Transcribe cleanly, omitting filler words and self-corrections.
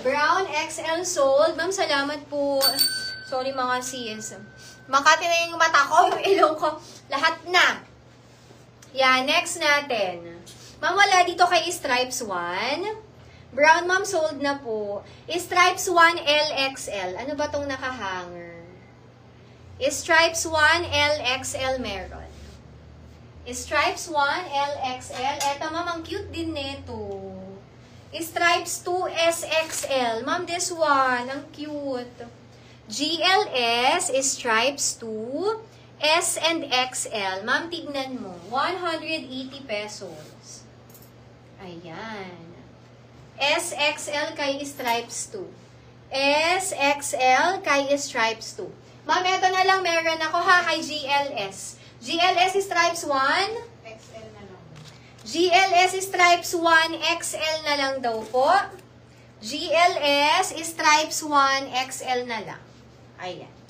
Brown XL sold. Ma'am, salamat po. Sorry mga sis. Makati na yung mata ko, yung ilong ko. Lahat na. Yan, next natin. Ma'am, wala dito kay Stripes 1. Brown, ma'am, sold na po. Stripes 1 LXL. Ano ba tong nakahanger? Stripes 1 LXL meron. Stripes 1 LXL. Eto, ma'am, ang cute din nito. Stripes 2 SXL. Ma'am, this one, ang cute. GLS, Stripes 2, S and XL. Ma'am, tignan mo. 180 pesos. Ayan. SXL kay Stripes 2. SXL kay Stripes 2. Ma'am, eto na lang meron ako ha kay GLS. GLS Stripes 1. GLS Stripes 1 XL na lang daw po. GLS Stripes 1 XL na lang. Ayan.